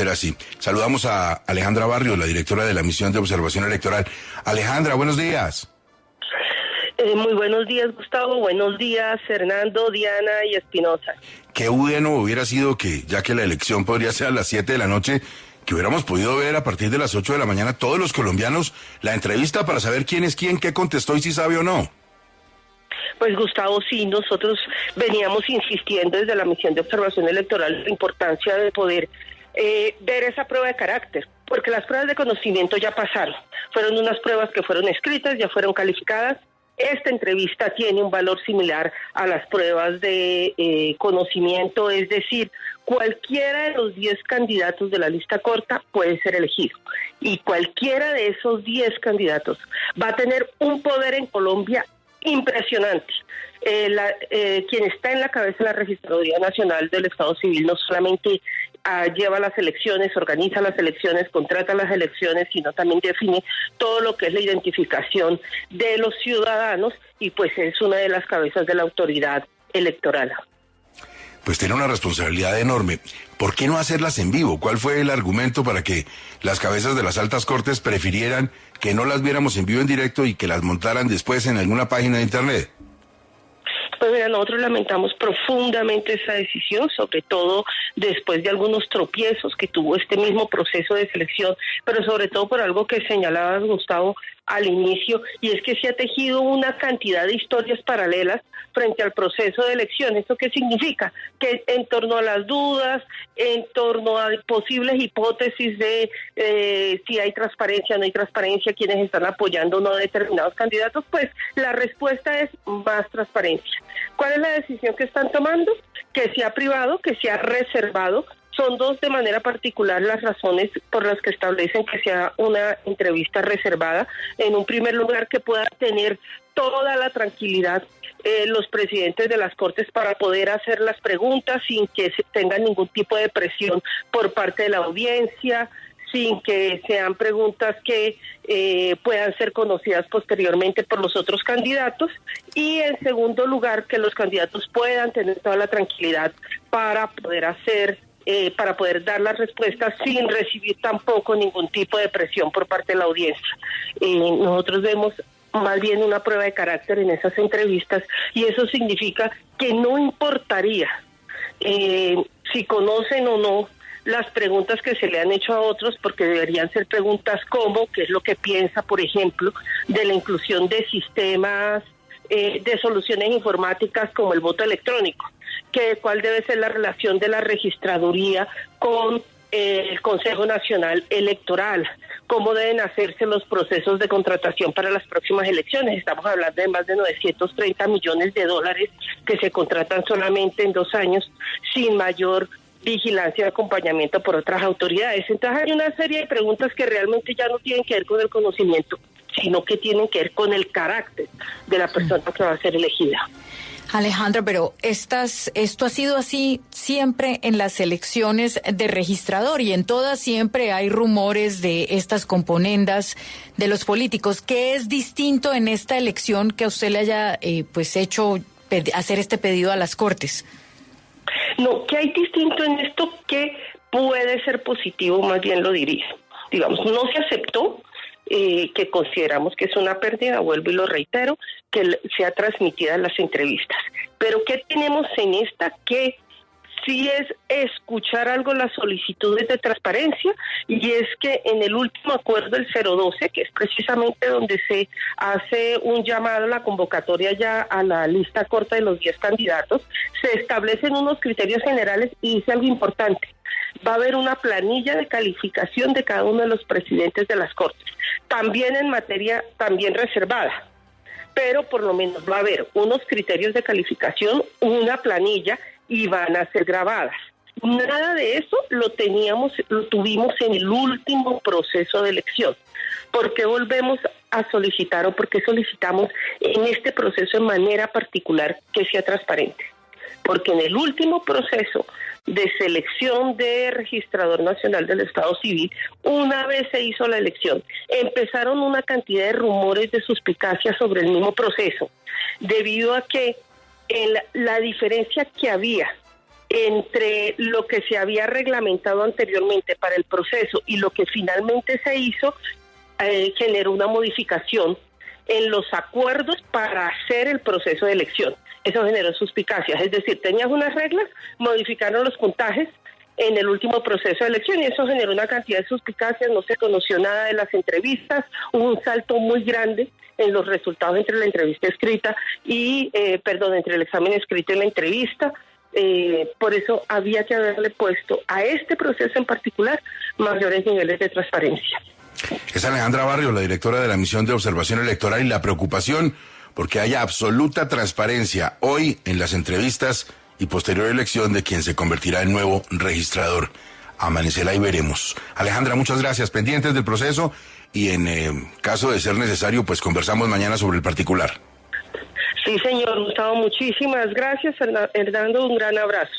Era así. Saludamos a Alejandra Barrios, la directora de la Misión de Observación Electoral. Alejandra, buenos días. Muy buenos días, Gustavo. Buenos días, Fernando, Diana y Espinosa. Qué bueno hubiera sido que, ya que la elección podría ser a las 7 de la noche, que hubiéramos podido ver a partir de las 8 de la mañana todos los colombianos la entrevista para saber quién es quién, qué contestó y si sabe o no. Pues Gustavo, sí, nosotros veníamos insistiendo desde la Misión de Observación Electoral la importancia de poder ver esa prueba de carácter, porque las pruebas de conocimiento ya pasaron, fueron unas pruebas que fueron escritas, ya fueron calificadas. Esta entrevista tiene un valor similar a las pruebas de conocimiento, es decir, cualquiera de los 10 candidatos de la lista corta puede ser elegido y cualquiera de esos 10 candidatos va a tener un poder en Colombia impresionante. Quien está en la cabeza de la Registraduría Nacional del Estado Civil no solamente lleva las elecciones, organiza las elecciones, contrata las elecciones, sino también define todo lo que es la identificación de los ciudadanos y pues es una de las cabezas de la autoridad electoral. Pues tiene una responsabilidad enorme. ¿Por qué no hacerlas en vivo? ¿Cuál fue el argumento para que las cabezas de las altas cortes prefirieran que no las viéramos en vivo en directo y que las montaran después en alguna página de internet? Pues mira, nosotros lamentamos profundamente esa decisión, sobre todo después de algunos tropiezos que tuvo este mismo proceso de selección, pero sobre todo por algo que señalabas, Gustavo, al inicio, y es que se ha tejido una cantidad de historias paralelas frente al proceso de elección. ¿Esto qué significa? Que en torno a las dudas, en torno a posibles hipótesis de si hay transparencia o no hay transparencia, quienes están apoyando o no determinados candidatos, pues la respuesta es más transparencia. ¿Cuál es la decisión que están tomando? Que se ha privado, que se ha reservado. Son dos de manera particular las razones por las que establecen que sea una entrevista reservada. En un primer lugar, que pueda tener toda la tranquilidad los presidentes de las Cortes para poder hacer las preguntas sin que tengan ningún tipo de presión por parte de la audiencia, sin que sean preguntas que puedan ser conocidas posteriormente por los otros candidatos, y en segundo lugar, que los candidatos puedan tener toda la tranquilidad para poder dar las respuestas sin recibir tampoco ningún tipo de presión por parte de la audiencia. Nosotros vemos más bien una prueba de carácter en esas entrevistas, y eso significa que no importaría si conocen o no las preguntas que se le han hecho a otros, porque deberían ser preguntas como qué es lo que piensa, por ejemplo, de la inclusión de sistemas de soluciones informáticas como el voto electrónico, cuál debe ser la relación de la registraduría con el Consejo Nacional Electoral, cómo deben hacerse los procesos de contratación para las próximas elecciones. Estamos hablando de más de 930 millones de dólares que se contratan solamente en 2 años sin mayor vigilancia y acompañamiento por otras autoridades. Entonces hay una serie de preguntas que realmente ya no tienen que ver con el conocimiento, sino que tienen que ver con el carácter de la persona que va a ser elegida. Alejandra, pero esto ha sido así siempre en las elecciones de registrador, y en todas siempre hay rumores de estas componendas de los políticos. ¿Qué es distinto en esta elección que a usted le haya hecho hacer este pedido a las Cortes? No, ¿qué hay distinto en esto que puede ser positivo? Más bien lo diría. Digamos, no se aceptó, que consideramos que es una pérdida, vuelvo y lo reitero, que sea transmitida en las entrevistas. Pero ¿qué tenemos en esta? Que sí es escuchar algo las solicitudes de transparencia, y es que en el último acuerdo, el 012, que es precisamente donde se hace un llamado a la convocatoria ya a la lista corta de los 10 candidatos, se establecen unos criterios generales y dice algo importante: va a haber una planilla de calificación de cada uno de los presidentes de las Cortes, también en materia también reservada, pero por lo menos va a haber unos criterios de calificación, una planilla, y van a ser grabadas. Nada de eso lo tuvimos en el último proceso de elección. ¿Por qué volvemos a solicitar, o por qué solicitamos en este proceso de manera particular que sea transparente? Porque en el último proceso de selección de registrador nacional del Estado Civil, una vez se hizo la elección, empezaron una cantidad de rumores de suspicacia sobre el mismo proceso, debido a que la diferencia que había entre lo que se había reglamentado anteriormente para el proceso y lo que finalmente se hizo, generó una modificación en los acuerdos para hacer el proceso de elección. Eso generó suspicacias, es decir, tenías unas reglas, modificaron los puntajes en el último proceso de elección y eso generó una cantidad de suspicacias, no se conoció nada de las entrevistas, hubo un salto muy grande en los resultados entre la entrevista escrita y, entre el examen escrito y la entrevista. Por eso había que haberle puesto a este proceso en particular mayores niveles de transparencia. Es Alejandra Barrios, la directora de la Misión de Observación Electoral, y la preocupación porque haya absoluta transparencia hoy en las entrevistas y posterior elección de quien se convertirá en nuevo registrador. Amanecerá y veremos. Alejandra, muchas gracias. Pendientes del proceso y en caso de ser necesario, pues conversamos mañana sobre el particular. Sí, señor Gustavo, muchísimas gracias. Fernando, un gran abrazo.